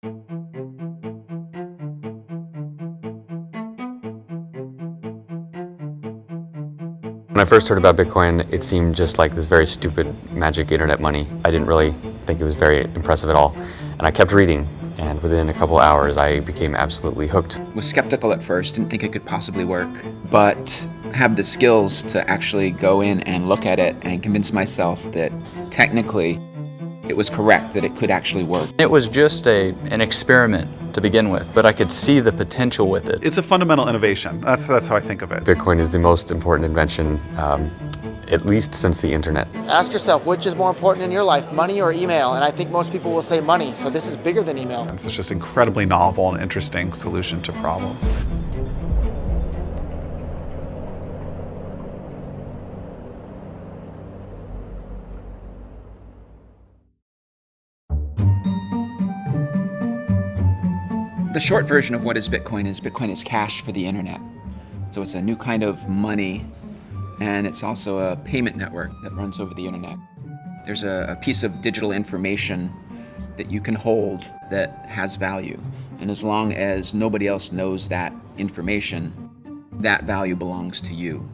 When I first heard about Bitcoin, it seemed just like this very stupid magic internet money. I didn't really think it was very impressive at all. And I kept reading, and within a couple hours, I became absolutely hooked. Was skeptical at first, didn't think it could possibly work, but have the skills to actually go in and look at it and convince myself that technically it was correct, that it could actually work. It was just an experiment to begin with, but I could see the potential with it. It's a fundamental innovation. That's how I think of it. Bitcoin is the most important invention, at least since the internet. Ask yourself, which is more important in your life, money or email? And I think most people will say money, so this is bigger than email. It's just incredibly novel and interesting solution to problems. The short version of what is Bitcoin is cash for the internet. So it's a new kind of money, and it's also a payment network that runs over the internet. There's a piece of digital information that you can hold that has value. And as long as nobody else knows that information, that value belongs to you.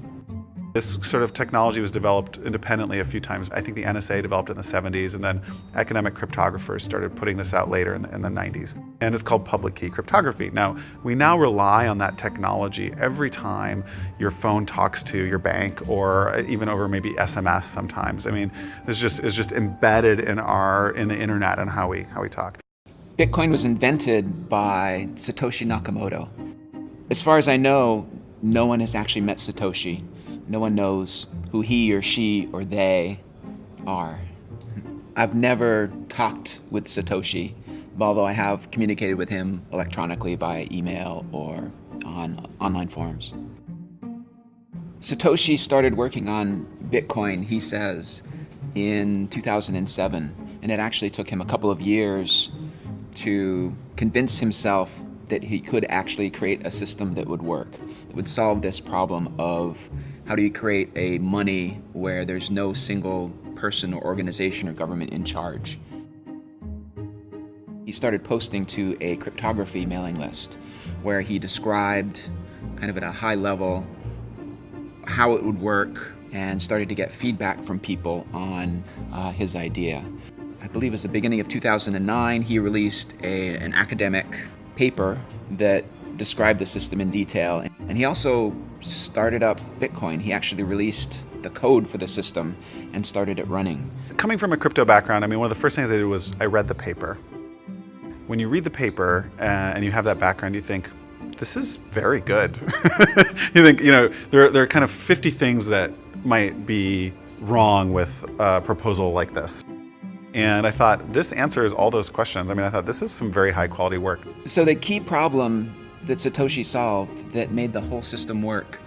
This sort of technology was developed independently a few times. I think the NSA developed it in the 70s, and then academic cryptographers started putting this out later in the 90s. And it's called public key cryptography. Now, we now rely on that technology every time your phone talks to your bank, or even over maybe SMS sometimes. I mean, this is just embedded in the internet and how we talk. Bitcoin was invented by Satoshi Nakamoto. As far as I know, no one has actually met Satoshi. No one knows who he or she or they are. I've never talked with Satoshi, although I have communicated with him electronically via email or on online forums. Satoshi started working on Bitcoin, he says, in 2007, and it actually took him a couple of years to convince himself that he could actually create a system that would work, that would solve this problem of how do you create a money where there's no single person or organization or government in charge. He started posting to a cryptography mailing list where he described kind of at a high level how it would work and started to get feedback from people on his idea. I believe it was the beginning of 2009, he released an academic paper that described the system in detail. And he also started up Bitcoin. He actually released the code for the system and started it running. Coming from a crypto background, I mean, one of the first things I did was I read the paper. When you read the paper and you have that background, you think, this is very good. You think, there are kind of 50 things that might be wrong with a proposal like this. And I thought, this answers all those questions. I mean, I thought, this is some very high quality work. So the key problem that Satoshi solved that made the whole system work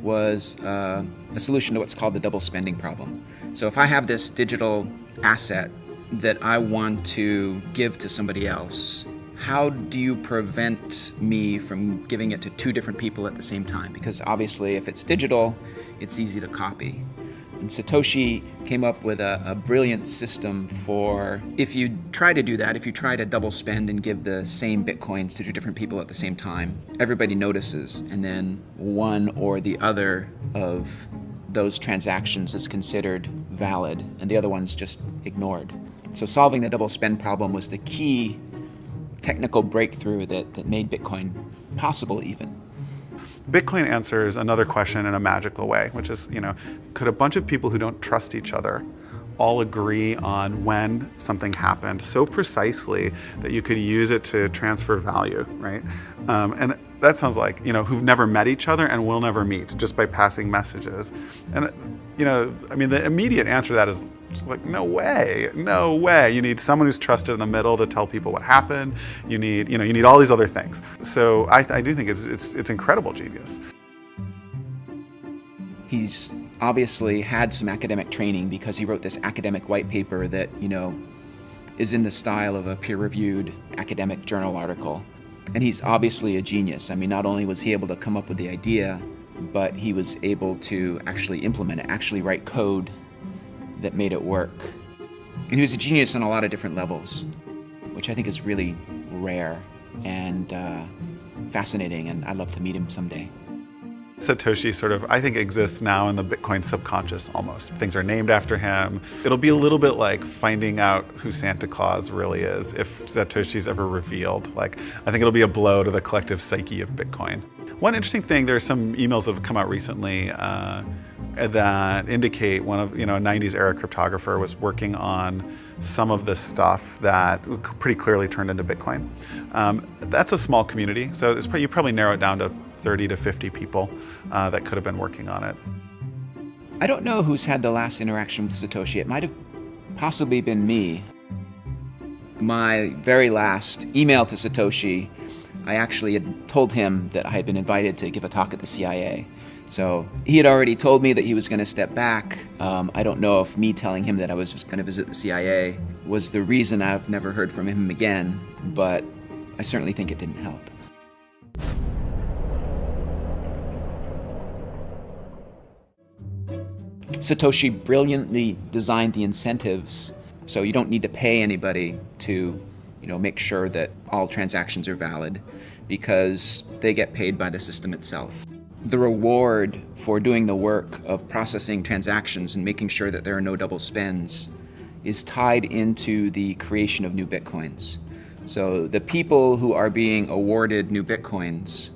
was the solution to what's called the double spending problem. So if I have this digital asset that I want to give to somebody else, how do you prevent me from giving it to two different people at the same time? Because obviously if it's digital, it's easy to copy. And Satoshi came up with a brilliant system for, if you try to do that, if you try to double spend and give the same Bitcoins to two different people at the same time, everybody notices, and then one or the other of those transactions is considered valid, and the other one's just ignored. So solving the double spend problem was the key technical breakthrough that made Bitcoin possible even. Bitcoin answers another question in a magical way, which is, could a bunch of people who don't trust each other all agree on when something happened so precisely that you could use it to transfer value, right? And that sounds like, who've never met each other and will never meet just by passing messages. And, the immediate answer to that is like, no way. You need someone who's trusted in the middle to tell people what happened. You need all these other things. So I do think it's incredible genius. He's obviously had some academic training because he wrote this academic white paper that, is in the style of a peer-reviewed academic journal article. And he's obviously a genius. I mean, not only was he able to come up with the idea, but he was able to actually implement it, actually write code that made it work. And he was a genius on a lot of different levels. which I think is really rare and fascinating, and I'd love to meet him someday. Satoshi sort of, I think, exists now in the Bitcoin subconscious almost. Things are named after him. It'll be a little bit like finding out who Santa Claus really is if Satoshi's ever revealed. Like, I think it'll be a blow to the collective psyche of Bitcoin. One interesting thing, there's some emails that have come out recently that indicate one of, a 90s era cryptographer was working on some of this stuff that pretty clearly turned into Bitcoin. That's a small community, so you probably narrow it down to 30 to 50 people that could have been working on it. I don't know who's had the last interaction with Satoshi. It might have possibly been me. My very last email to Satoshi, I actually had told him that I had been invited to give a talk at the CIA. So he had already told me that he was going to step back. I don't know if me telling him that I was just going to visit the CIA was the reason I've never heard from him again, but I certainly think it didn't help. Satoshi brilliantly designed the incentives so you don't need to pay anybody to, make sure that all transactions are valid because they get paid by the system itself. The reward for doing the work of processing transactions and making sure that there are no double spends is tied into the creation of new Bitcoins. So the people who are being awarded new Bitcoins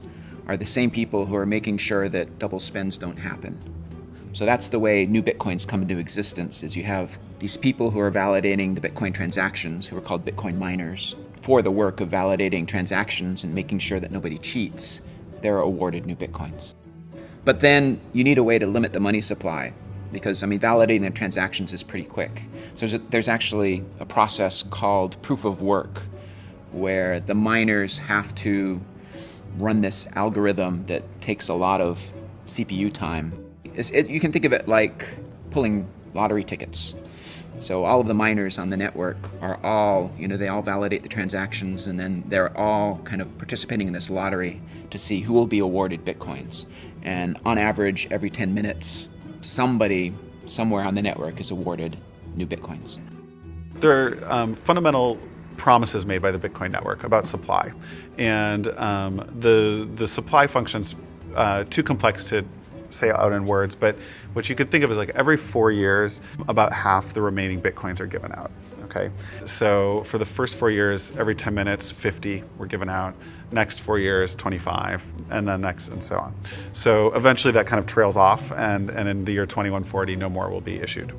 are the same people who are making sure that double spends don't happen. So that's the way new Bitcoins come into existence, is you have these people who are validating the Bitcoin transactions, who are called Bitcoin miners, for the work of validating transactions and making sure that nobody cheats. They're awarded new Bitcoins. But then you need a way to limit the money supply because, validating the transactions is pretty quick. So there's actually a process called proof of work where the miners have to run this algorithm that takes a lot of CPU time. You can think of it like pulling lottery tickets. So all of the miners on the network are all, they all validate the transactions, and then they're all kind of participating in this lottery to see who will be awarded Bitcoins. And on average, every 10 minutes, somebody somewhere on the network is awarded new Bitcoins. There are fundamental promises made by the Bitcoin network about supply. And the supply function's too complex to say out in words, but what you could think of is like every 4 years, about half the remaining Bitcoins are given out, okay? So for the first 4 years, every 10 minutes, 50 were given out. Next 4 years, 25, and then next, and so on. So eventually that kind of trails off, and in the year 2140, no more will be issued.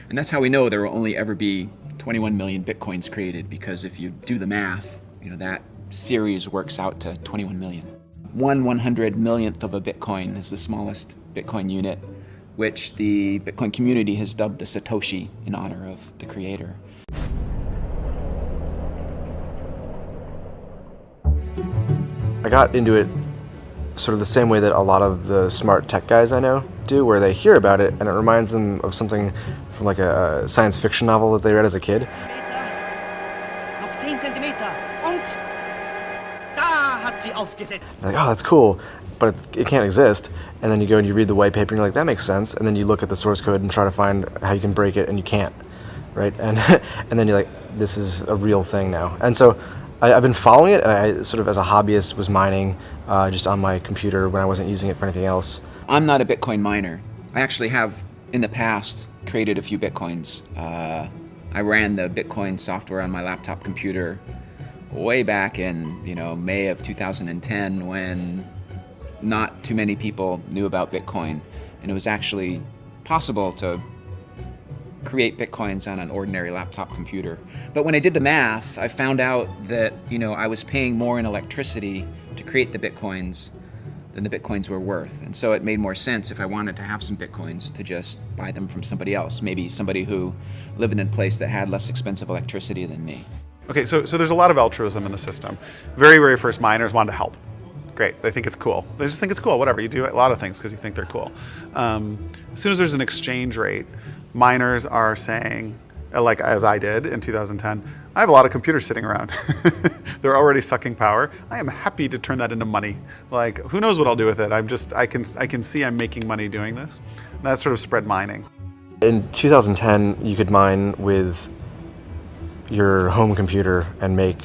And that's how we know there will only ever be 21 million Bitcoins created, because if you do the math, that series works out to 21 million. 1/100 millionth of a Bitcoin is the smallest Bitcoin unit, which the Bitcoin community has dubbed the Satoshi in honor of the creator. I got into it sort of the same way that a lot of the smart tech guys I know do, where they hear about it and it reminds them of something from like a science fiction novel that they read as a kid. Noch 10 Zentimeter und da hat sie aufgesetzt. You're like, oh, that's cool, but it can't exist. And then you go and you read the white paper and you're like, that makes sense. And then you look at the source code and try to find how you can break it, and you can't, right? And and then you're like, this is a real thing now. And so I've been following it, and I sort of as a hobbyist was mining just on my computer when I wasn't using it for anything else. I'm not a Bitcoin miner. I actually have, in the past, created a few Bitcoins. I ran the Bitcoin software on my laptop computer way back in, May of 2010, when not too many people knew about Bitcoin, and it was actually possible to create Bitcoins on an ordinary laptop computer. But when I did the math, I found out that, I was paying more in electricity to create the Bitcoins than the Bitcoins were worth. And so it made more sense, if I wanted to have some Bitcoins, to just buy them from somebody else, maybe somebody who lived in a place that had less expensive electricity than me. Okay, so there's a lot of altruism in the system. Very, very first miners wanted to help. Great, they think it's cool. They just think it's cool, whatever. You do a lot of things because you think they're cool. As soon as there's an exchange rate, miners are saying, like as I did in 2010, I have a lot of computers sitting around. They're already sucking power. I am happy to turn that into money. Like, who knows what I'll do with it? I can see I'm making money doing this. And that sort of spread mining. In 2010, you could mine with your home computer and make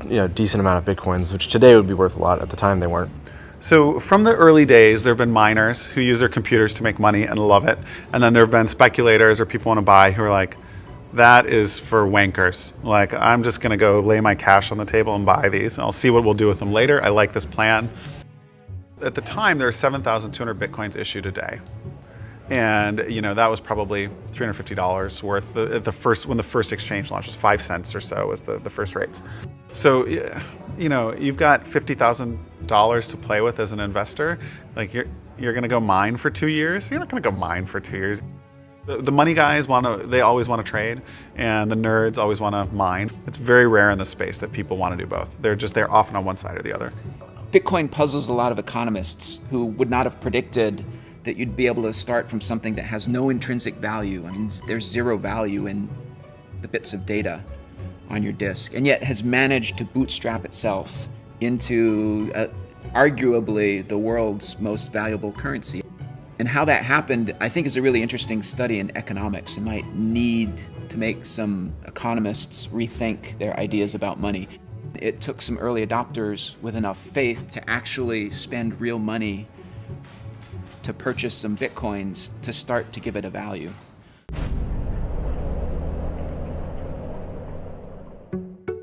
a decent amount of Bitcoins, which today would be worth a lot. At the time, they weren't. So from the early days, there have been miners who use their computers to make money and love it. And then there have been speculators or people want to buy who are like, that is for wankers. Like, I'm just going to go lay my cash on the table and buy these. And I'll see what we'll do with them later. I like this plan. At the time, there are 7,200 Bitcoins issued a day. And that was probably $350 worth. When the first exchange launched, was 5 cents or so was the first rates. So, you've got $50,000 to play with as an investor. Like you're going to go mine for 2 years. You're not going to go mine for 2 years. The money guys they always want to trade, and the nerds always want to mine. It's very rare in this space that people want to do both. They're often on one side or the other. Bitcoin puzzles a lot of economists who would not have predicted that you'd be able to start from something that has no intrinsic value. I mean, there's zero value in the bits of data on your disk, and yet has managed to bootstrap itself into arguably the world's most valuable currency. And how that happened, I think, is a really interesting study in economics. It might need to make some economists rethink their ideas about money. It took some early adopters with enough faith to actually spend real money to purchase some Bitcoins to start to give it a value.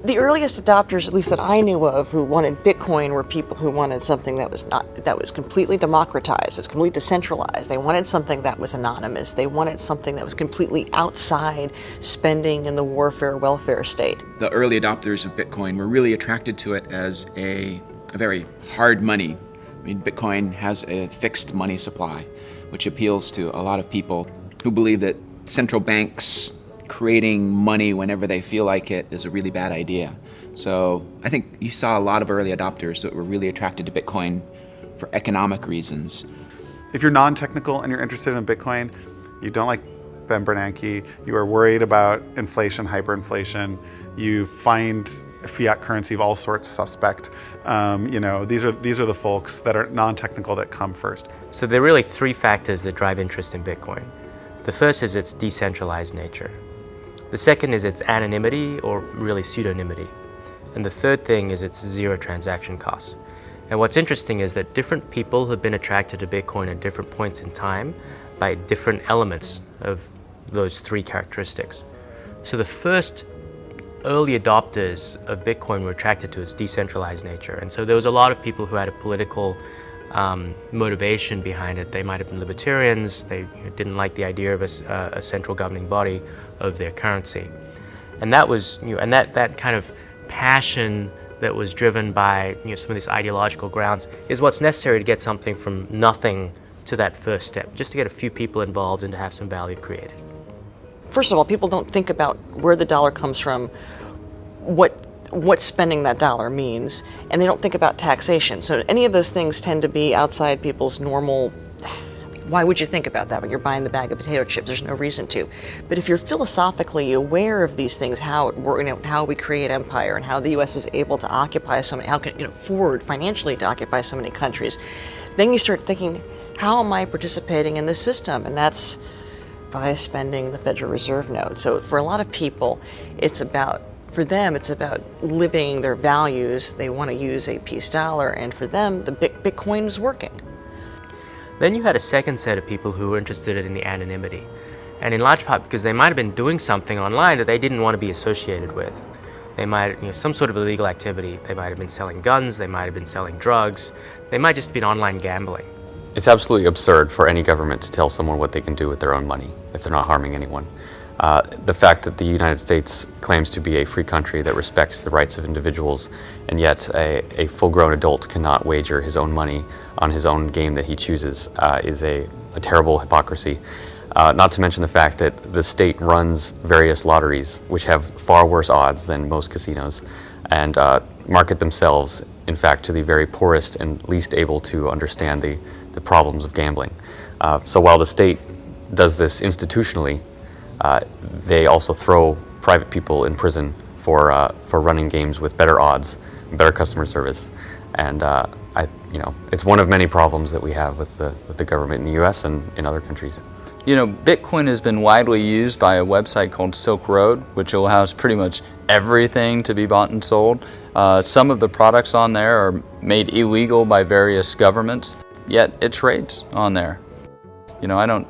The earliest adopters, at least that I knew of, who wanted Bitcoin were people who wanted something that was completely democratized, it was completely decentralized. They wanted something that was anonymous. They wanted something that was completely outside spending in the warfare welfare state. The early adopters of Bitcoin were really attracted to it as a very hard money. I mean, Bitcoin has a fixed money supply, which appeals to a lot of people who believe that central banks creating money whenever they feel like it is a really bad idea. So I think you saw a lot of early adopters that were really attracted to Bitcoin for economic reasons. If you're non-technical and you're interested in Bitcoin, you don't like Ben Bernanke, you are worried about inflation, hyperinflation, you find fiat currency of all sorts suspect. These are the folks that are non-technical that come first. So there are really three factors that drive interest in Bitcoin. The first is its decentralized nature. The second is its anonymity, or really pseudonymity. And the third thing is its zero transaction costs. And what's interesting is that different people have been attracted to Bitcoin at different points in time by different elements of those three characteristics. So the first early adopters of Bitcoin were attracted to its decentralized nature. And so there was a lot of people who had a political motivation behind it. They might have been libertarians. They didn't like the idea of a central governing body of their currency, and that was and that kind of passion that was driven by some of these ideological grounds is what's necessary to get something from nothing to that first step, just to get a few people involved and to have some value created. First of all, people don't think about where the dollar comes from, what spending that dollar means, and they don't think about taxation. So any of those things tend to be outside people's normal. Why would you think about that when you're buying the bag of potato chips? There's no reason to. But if you're philosophically aware of these things, how we create empire and how the U.S. is able to occupy so many, how can it afford financially to occupy so many countries, then you start thinking, how am I participating in this system? And that's by spending the Federal Reserve note. So for a lot of people, for them, it's about living their values. They want to use a peace dollar, and for them, the Bitcoin is working. Then you had a second set of people who were interested in the anonymity, and in large part because they might have been doing something online that they didn't want to be associated with. They might, some sort of illegal activity. They might have been selling guns. They might have been selling drugs. They might just have been online gambling. It's absolutely absurd for any government to tell someone what they can do with their own money if they're not harming anyone. The fact that the United States claims to be a free country that respects the rights of individuals, and yet a full-grown adult cannot wager his own money on his own game that he chooses is a terrible hypocrisy. Not to mention the fact that the state runs various lotteries, which have far worse odds than most casinos, and market themselves, in fact, to the very poorest and least able to understand the problems of gambling. So while the state does this institutionally, they also throw private people in prison for running games with better odds, better customer service, and it's one of many problems that we have with the government in the U.S. and in other countries. You know, Bitcoin has been widely used by a website called Silk Road, which allows pretty much everything to be bought and sold. Some of the products on there are made illegal by various governments, yet it trades on there. You know, I don't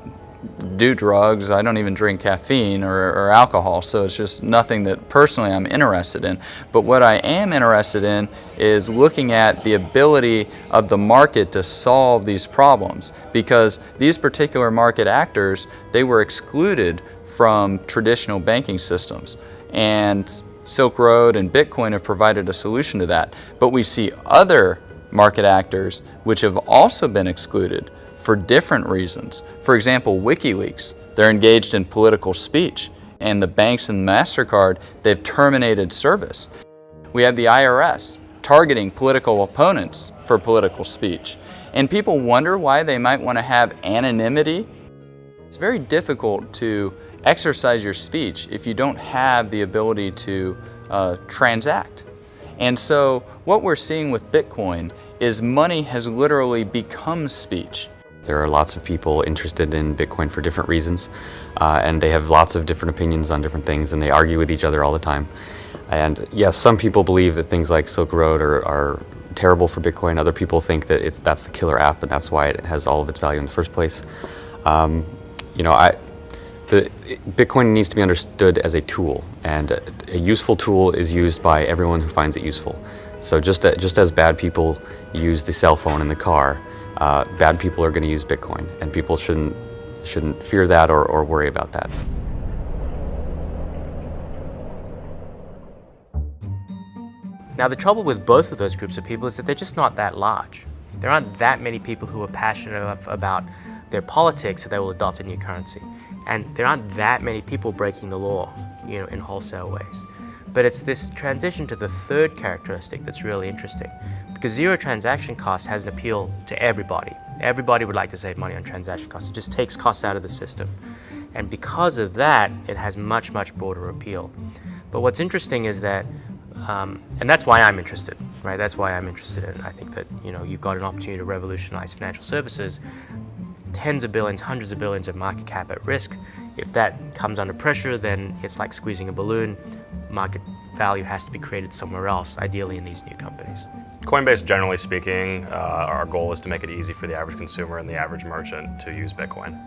do drugs, I don't even drink caffeine or alcohol, so it's just nothing that personally I'm interested in. But what I am interested in is looking at the ability of the market to solve these problems, because these particular market actors, they were excluded from traditional banking systems, and Silk Road and Bitcoin have provided a solution to that. But we see other market actors which have also been excluded for different reasons. For example, WikiLeaks, they're engaged in political speech, and the banks and MasterCard, they've terminated service. We have the IRS targeting political opponents for political speech. And people wonder why they might want to have anonymity. It's very difficult to exercise your speech if you don't have the ability to transact. And so what we're seeing with Bitcoin is money has literally become speech. There are lots of people interested in Bitcoin for different reasons, and they have lots of different opinions on different things, and they argue with each other all the time. And yes, some people believe that things like Silk Road are terrible for Bitcoin. Other people think that that's the killer app, and that's why it has all of its value in the first place. You know, Bitcoin needs to be understood as a tool, and a useful tool is used by everyone who finds it useful. So just as bad people use the cell phone in the car, bad people are going to use Bitcoin, and people shouldn't fear that or worry about that. Now, the trouble with both of those groups of people is that they're just not that large. There aren't that many people who are passionate enough about their politics that they will adopt a new currency. And there aren't that many people breaking the law, you know, in wholesale ways. But it's this transition to the third characteristic that's really interesting, because zero transaction cost has an appeal to everybody. Everybody would like to save money on transaction costs. It just takes costs out of the system. And because of that, it has much, much broader appeal. But what's interesting is that, and that's why I'm interested, right? That's why I'm interested in it. I think that, you know, you've got an opportunity to revolutionize financial services, tens of billions, hundreds of billions of market cap at risk. If that comes under pressure, then it's like squeezing a balloon. Market value has to be created somewhere else, ideally in these new companies. Coinbase, generally speaking, our goal is to make it easy for the average consumer and the average merchant to use Bitcoin.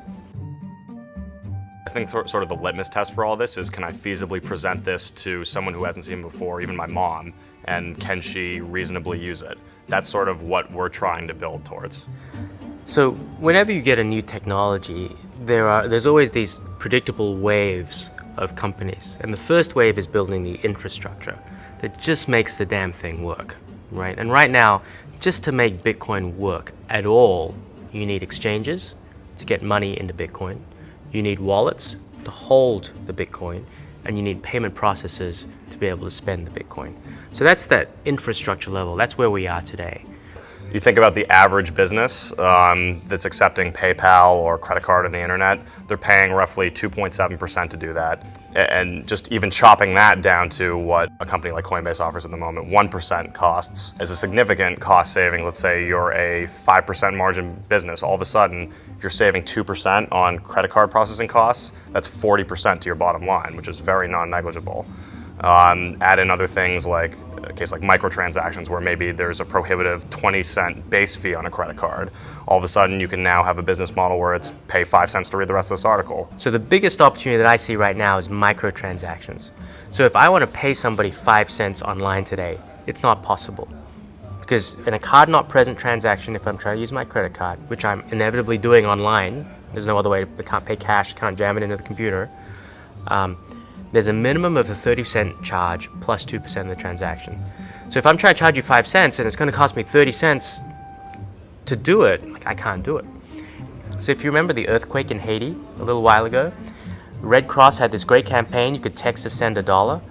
I think sort of the litmus test for all this is, can I feasibly present this to someone who hasn't seen it before, even my mom, and can she reasonably use it? That's sort of what we're trying to build towards. So whenever you get a new technology, there's always these predictable waves of companies. And the first wave is building the infrastructure that just makes the damn thing work, right? And right now, just to make Bitcoin work at all, you need exchanges to get money into Bitcoin, you need wallets to hold the Bitcoin, and you need payment processors to be able to spend the Bitcoin. So that's that infrastructure level. That's where we are today. You think about the average business that's accepting PayPal or credit card on the internet, they're paying roughly 2.7% to do that. And just even chopping that down to what a company like Coinbase offers at the moment, 1% costs is a significant cost saving. Let's say you're a 5% margin business. All of a sudden, if you're saving 2% on credit card processing costs, that's 40% to your bottom line, which is very non-negligible. Add in other things like a case like microtransactions, where maybe there's a prohibitive 20-cent base fee on a credit card. All of a sudden, you can now have a business model where it's pay 5 cents to read the rest of this article. So the biggest opportunity that I see right now is microtransactions. So if I want to pay somebody 5 cents online today, it's not possible. Because in a card not present transaction, if I'm trying to use my credit card, which I'm inevitably doing online, there's no other way, I can't pay cash, can't jam it into the computer, there's a minimum of a 30-cent charge plus 2% of the transaction. So if I'm trying to charge you 5 cents and it's going to cost me 30 cents to do it, like, I can't do it. So if you remember the earthquake in Haiti a little while ago, Red Cross had this great campaign. You could text to send $1.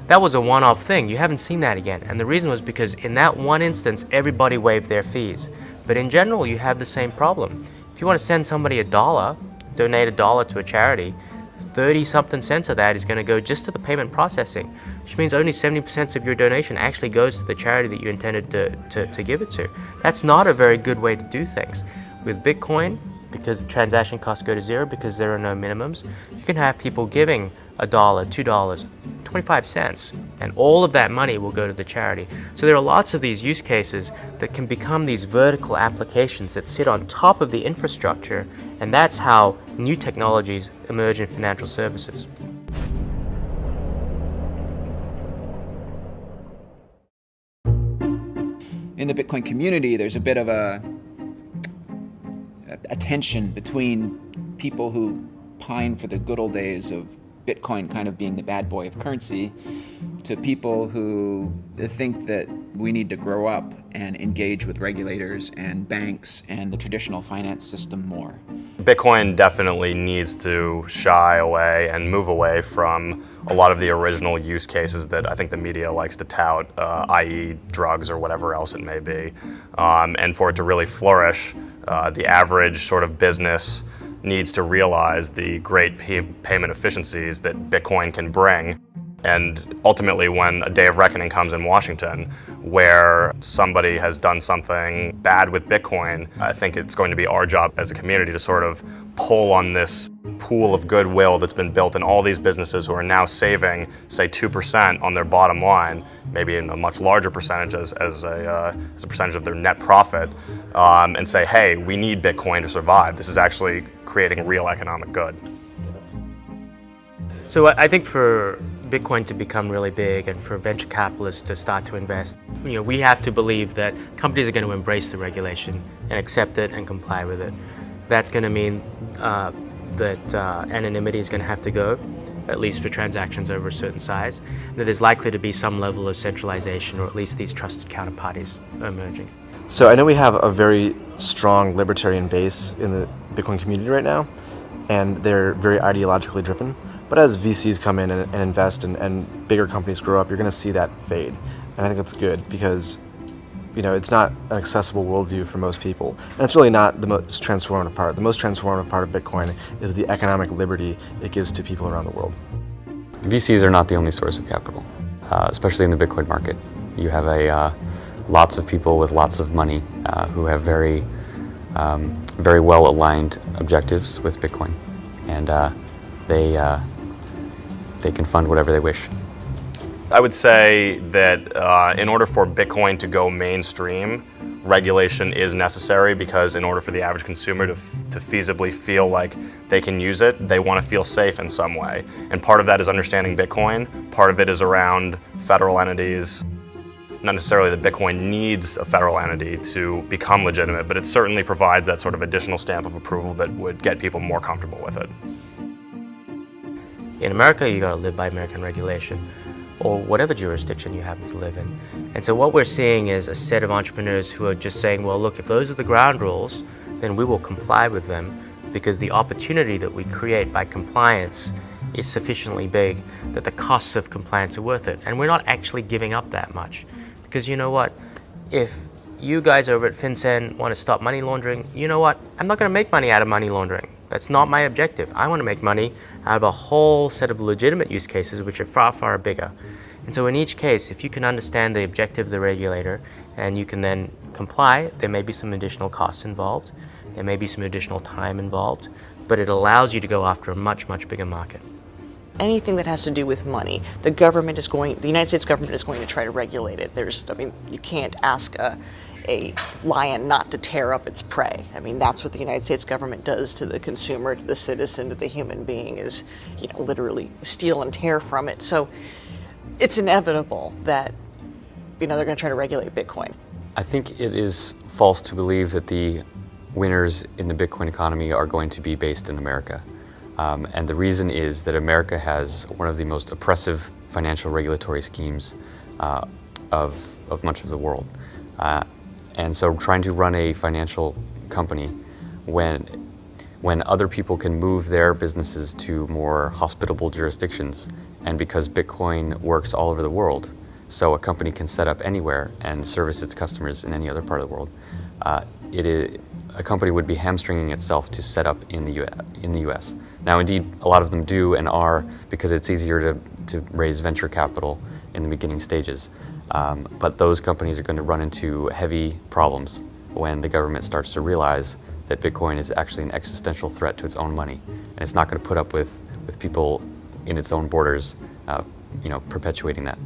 That was a one-off thing. You haven't seen that again. And the reason was because in that one instance, everybody waived their fees. But in general, you have the same problem. If you want to send somebody $1, donate $1 to a charity, 30-something cents of that is going to go just to the payment processing, which means only 70% of your donation actually goes to the charity that you intended to give it to. That's not a very good way to do things. With Bitcoin, because transaction costs go to zero because there are no minimums. You can have people giving $1, $2, 25 cents, and all of that money will go to the charity. So there are lots of these use cases that can become these vertical applications that sit on top of the infrastructure, and that's how new technologies emerge in financial services. In the Bitcoin community, there's a bit of a tension between people who pine for the good old days of Bitcoin kind of being the bad boy of currency to people who think that we need to grow up and engage with regulators and banks and the traditional finance system more. Bitcoin definitely needs to shy away and move away from a lot of the original use cases that I think the media likes to tout, i.e. drugs or whatever else it may be. And for it to really flourish, the average sort of business needs to realize the great payment efficiencies that Bitcoin can bring. And ultimately, when a day of reckoning comes in Washington, where somebody has done something bad with Bitcoin, I think it's going to be our job as a community to sort of pull on this pool of goodwill that's been built in all these businesses who are now saving, say, 2% on their bottom line, maybe in a much larger percentage as a percentage of their net profit, and say, hey, we need Bitcoin to survive. This is actually creating real economic good. So I think for Bitcoin to become really big and for venture capitalists to start to invest, we have to believe that companies are going to embrace the regulation and accept it and comply with it. That's going to mean that anonymity is going to have to go, at least for transactions over a certain size, and that there's likely to be some level of centralization, or at least these trusted counterparties emerging. So I know we have a very strong libertarian base in the Bitcoin community right now, and they're very ideologically driven. But as VCs come in and invest and bigger companies grow up, you're going to see that fade. And I think that's good because, it's not an accessible worldview for most people. And it's really not the most transformative part. The most transformative part of Bitcoin is the economic liberty it gives to people around the world. VCs are not the only source of capital, especially in the Bitcoin market. You have lots of people with lots of money who have very well aligned objectives with Bitcoin, and they can fund whatever they wish. I would say that in order for Bitcoin to go mainstream, regulation is necessary, because in order for the average consumer to feasibly feel like they can use it, they want to feel safe in some way. And part of that is understanding Bitcoin. Part of it is around federal entities. Not necessarily that Bitcoin needs a federal entity to become legitimate, but it certainly provides that sort of additional stamp of approval that would get people more comfortable with it. In America, you got to live by American regulation, or whatever jurisdiction you happen to live in. And so what we're seeing is a set of entrepreneurs who are just saying, well, look, if those are the ground rules, then we will comply with them, because the opportunity that we create by compliance is sufficiently big that the costs of compliance are worth it. And we're not actually giving up that much. Because you know what? If you guys over at FinCEN want to stop money laundering, you know what? I'm not going to make money out of money laundering. That's not my objective. I want to make money out of a whole set of legitimate use cases which are far, far bigger. And so in each case, if you can understand the objective of the regulator and you can then comply, there may be some additional costs involved, there may be some additional time involved, but it allows you to go after a much, much bigger market. Anything that has to do with money, the United States government is going to try to regulate it. You can't ask a lion not to tear up its prey. That's what the United States government does to the consumer, to the citizen, to the human being, is, literally steal and tear from it. So it's inevitable that, they're going to try to regulate Bitcoin. I think it is false to believe that the winners in the Bitcoin economy are going to be based in America. And the reason is that America has one of the most oppressive financial regulatory schemes of much of the world. And so trying to run a financial company when other people can move their businesses to more hospitable jurisdictions, and because Bitcoin works all over the world, so a company can set up anywhere and service its customers in any other part of the world, a company would be hamstringing itself to set up in the US. Now, indeed, a lot of them do and are, because it's easier to raise venture capital in the beginning stages. But those companies are going to run into heavy problems when the government starts to realize that Bitcoin is actually an existential threat to its own money, and it's not going to put up with people in its own borders, perpetuating that.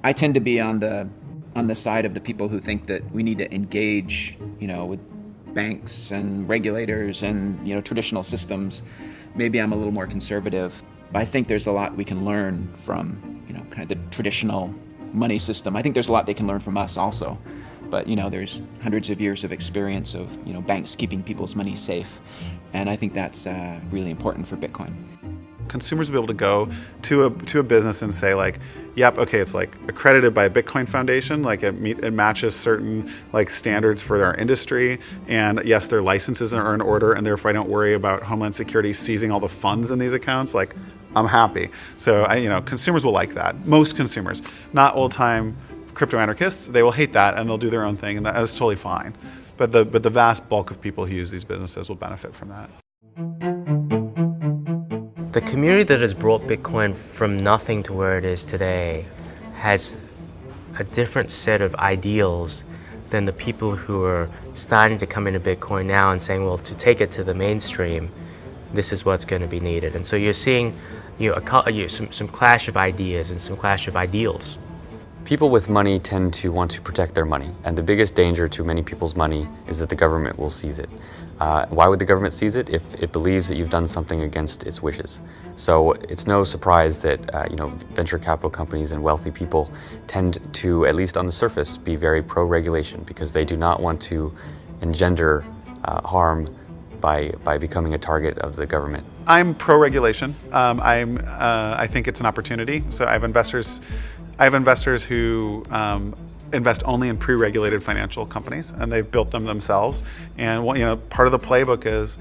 I tend to be on the side of the people who think that we need to engage, with banks and regulators and traditional systems. Maybe I'm a little more conservative, but I think there's a lot we can learn from kind of the traditional money system. I think there's a lot they can learn from us also. But there's hundreds of years of experience of banks keeping people's money safe, and I think that's really important for Bitcoin. Consumers will be able to go to a business and say like, yep, okay, it's like accredited by a Bitcoin Foundation, like it matches certain like standards for our industry, and yes, their licenses are in order, and therefore I don't worry about Homeland Security seizing all the funds in these accounts. Like, I'm happy. So consumers will like that. Most consumers, not old-time crypto anarchists, they will hate that and they'll do their own thing, and that is totally fine. But the vast bulk of people who use these businesses will benefit from that. The community that has brought Bitcoin from nothing to where it is today has a different set of ideals than the people who are starting to come into Bitcoin now and saying, well, to take it to the mainstream, this is what's going to be needed. And so you're seeing some clash of ideas and some clash of ideals. People with money tend to want to protect their money, and the biggest danger to many people's money is that the government will seize it. Why would the government seize it? If it believes that you've done something against its wishes. So it's no surprise that venture capital companies and wealthy people tend to, at least on the surface, be very pro-regulation, because they do not want to engender harm by becoming a target of the government. I'm pro-regulation. I think it's an opportunity. So I have investors who invest only in pre-regulated financial companies, and they've built them themselves. And part of the playbook is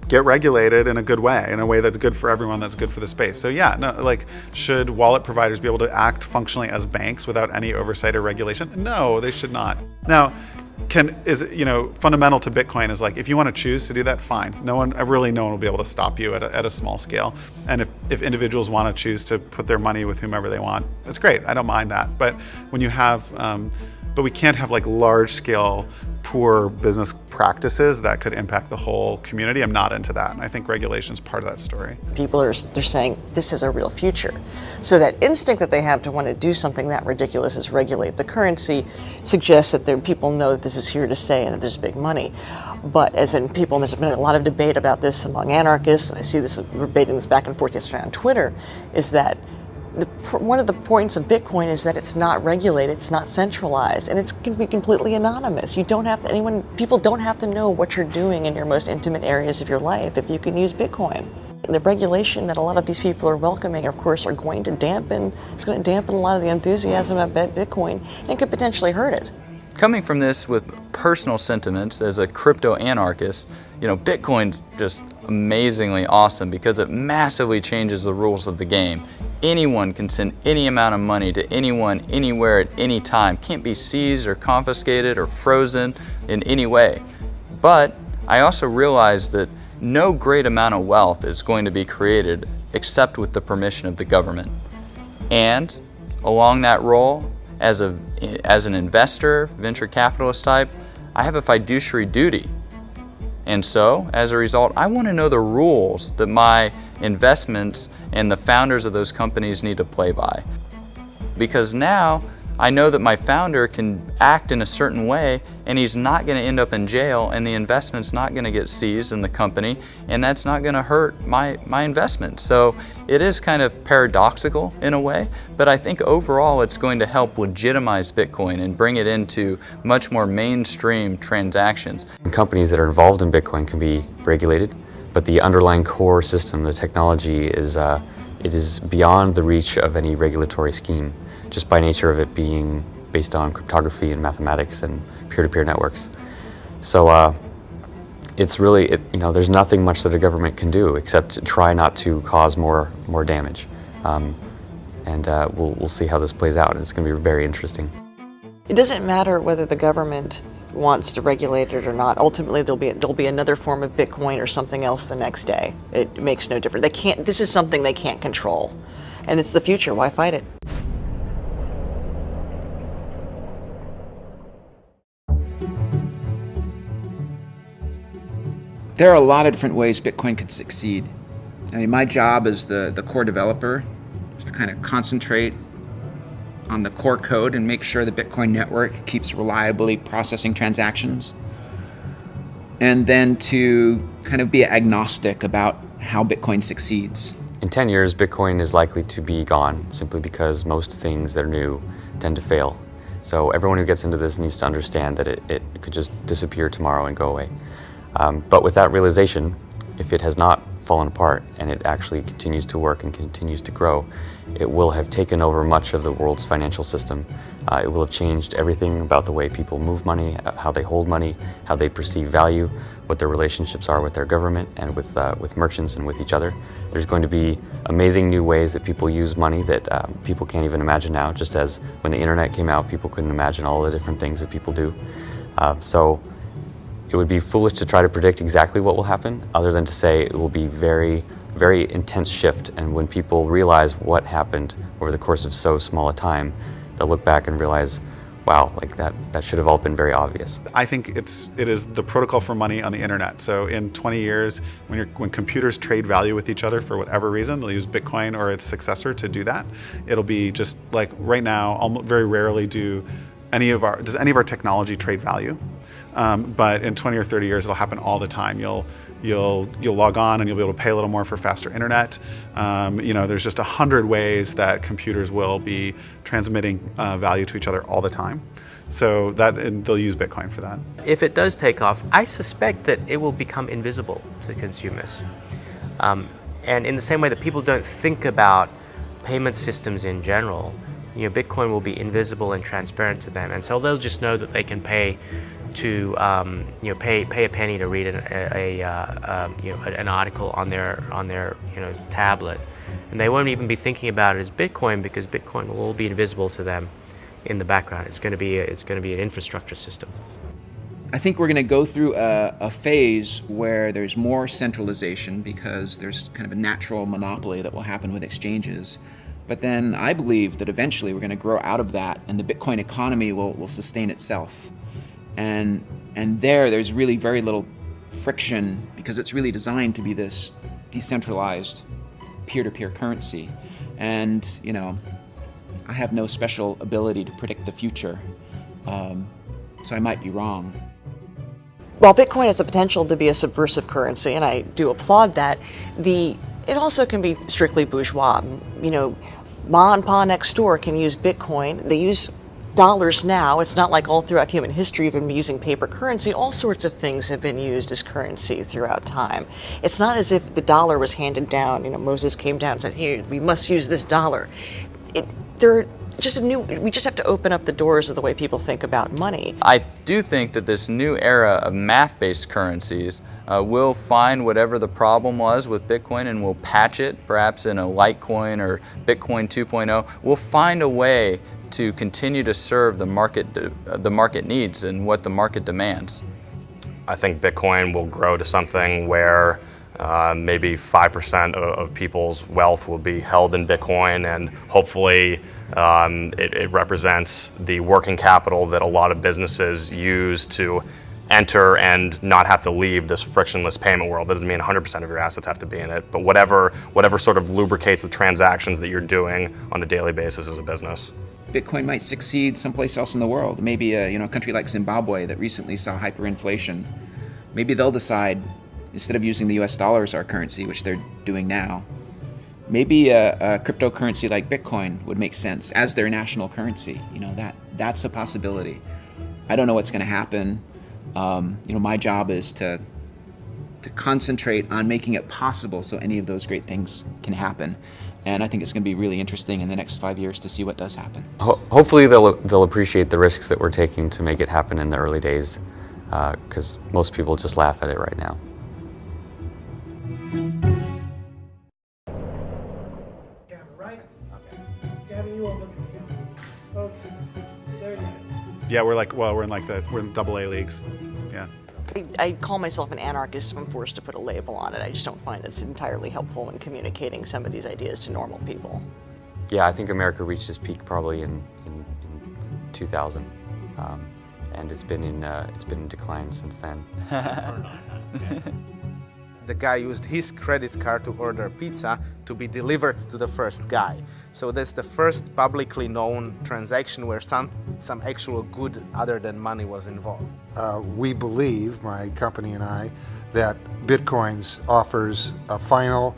get regulated in a good way, in a way that's good for everyone, that's good for the space. So should wallet providers be able to act functionally as banks without any oversight or regulation? No, they should not. Now, fundamental to Bitcoin is like, if you want to choose to do that, fine. No one will be able to stop you at a small scale. And if individuals want to choose to put their money with whomever they want, that's great. I don't mind that. But when you have, but we can't have like large scale poor business practices that could impact the whole community. I'm not into that. And I think regulation is part of that story. People they're saying this is a real future. So that instinct that they have to want to do something that ridiculous is regulate the currency suggests that people know that this is here to stay and that there's big money. But as in people, and there's been a lot of debate about this among anarchists, and I see this debating this back and forth yesterday on Twitter, is that one of the points of Bitcoin is that it's not regulated, it's not centralized, and it can be completely anonymous. People don't have to know what you're doing in your most intimate areas of your life if you can use Bitcoin. The regulation that a lot of these people are welcoming, of course, it's going to dampen a lot of the enthusiasm about Bitcoin and could potentially hurt it. Coming from this with personal sentiments as a crypto anarchist, Bitcoin's just amazingly awesome because it massively changes the rules of the game. Anyone can send any amount of money to anyone, anywhere, at any time. Can't be seized or confiscated or frozen in any way. But I also realize that no great amount of wealth is going to be created except with the permission of the government. And along that role, as an investor, venture capitalist type, I have a fiduciary duty. And so, as a result, I want to know the rules that my investments and the founders of those companies need to play by. Because now I know that my founder can act in a certain way and he's not going to end up in jail, and the investment's not going to get seized in the company, and that's not going to hurt my investment. So it is kind of paradoxical in a way, but I think overall it's going to help legitimize Bitcoin and bring it into much more mainstream transactions. Companies that are involved in Bitcoin can be regulated, but the underlying core system, the technology, is beyond the reach of any regulatory scheme, just by nature of it being based on cryptography and mathematics and peer-to-peer networks. So it's really, there's nothing much that a government can do except to try not to cause more damage. We'll see how this plays out, and it's going to be very interesting. It doesn't matter whether the government wants to regulate it or not. Ultimately, there'll be another form of Bitcoin or something else the next day. It makes no difference. This is something they can't control, and it's the future. Why fight it? There are a lot of different ways Bitcoin could succeed. I mean, my job as the core developer is to kind of concentrate on the core code and make sure the Bitcoin network keeps reliably processing transactions. And then to kind of be agnostic about how Bitcoin succeeds. In 10 years, Bitcoin is likely to be gone simply because most things that are new tend to fail. So everyone who gets into this needs to understand that it could just disappear tomorrow and go away. But with that realization, if it has not fallen apart and it actually continues to work and continues to grow, it will have taken over much of the world's financial system. It will have changed everything about the way people move money, how they hold money, how they perceive value, what their relationships are with their government and with merchants and with each other. There's going to be amazing new ways that people use money that people can't even imagine now, just as when the internet came out, people couldn't imagine all the different things that people do. So it would be foolish to try to predict exactly what will happen, other than to say it will be very, very intense shift. And when people realize what happened over the course of so small a time, they'll look back and realize, wow, like that should have all been very obvious. I think it is the protocol for money on the internet. So in 20 years, when computers trade value with each other for whatever reason, they'll use Bitcoin or its successor to do that. It'll be just like right now, very rarely does any of our technology trade value. But in 20 or 30 years, it'll happen all the time. You'll log on and you'll be able to pay a little more for faster internet. There's just 100 ways that computers will be transmitting value to each other all the time. So and they'll use Bitcoin for that. If it does take off, I suspect that it will become invisible to consumers. And in the same way that people don't think about payment systems in general, Bitcoin will be invisible and transparent to them, and so they'll just know that they can pay to pay a penny to read an article on their tablet, and they won't even be thinking about it as Bitcoin, because Bitcoin will all be invisible to them in the background. It's going to be an infrastructure system. I think we're going to go through a phase where there's more centralization because there's kind of a natural monopoly that will happen with exchanges. But then I believe that eventually we're going to grow out of that and the Bitcoin economy will sustain itself. And there's really very little friction because it's really designed to be this decentralized peer-to-peer currency. And, I have no special ability to predict the future, so I might be wrong. While Bitcoin has the potential to be a subversive currency, and I do applaud that, it also can be strictly bourgeois. Ma and Pa next door can use Bitcoin. They use dollars now. It's not like all throughout human history we've been using paper currency. All sorts of things have been used as currency throughout time. It's not as if the dollar was handed down. Moses came down and said, "Here, we must use this dollar." We just have to open up the doors of the way people think about money. I do think that this new era of math-based currencies will find whatever the problem was with Bitcoin and will patch it, perhaps in a Litecoin or Bitcoin 2.0. We'll find a way to continue to serve the market needs and what the market demands. I think Bitcoin will grow to something where maybe 5% of people's wealth will be held in Bitcoin, and hopefully it represents the working capital that a lot of businesses use to enter and not have to leave this frictionless payment world. That doesn't mean 100% of your assets have to be in it, but whatever sort of lubricates the transactions that you're doing on a daily basis as a business. Bitcoin might succeed someplace else in the world. Maybe a country like Zimbabwe that recently saw hyperinflation. Maybe they'll decide, instead of using the US dollar as our currency, which they're doing now, maybe a cryptocurrency like Bitcoin would make sense as their national currency. That's a possibility. I don't know what's going to happen. My job is to concentrate on making it possible so any of those great things can happen. And I think it's going to be really interesting in the next 5 years to see what does happen. Hopefully they'll appreciate the risks that we're taking to make it happen in the early days, because most people just laugh at it right now. Camera, right? Okay. Gavin, you won't look at the camera. Okay. There you go. Yeah, we're in AA leagues. Yeah. I call myself an anarchist if I'm forced to put a label on it. I just don't find that's entirely helpful in communicating some of these ideas to normal people. Yeah, I think America reached its peak probably in 2000, and it's been in decline since then. the guy used his credit card to order pizza to be delivered to the first guy. So that's the first publicly known transaction where some actual good other than money was involved. We believe, my company and I, that Bitcoins offers a final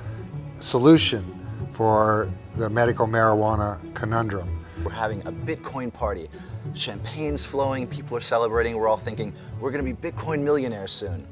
solution for the medical marijuana conundrum. We're having a Bitcoin party. Champagne's flowing, people are celebrating, we're all thinking, we're gonna be Bitcoin millionaires soon.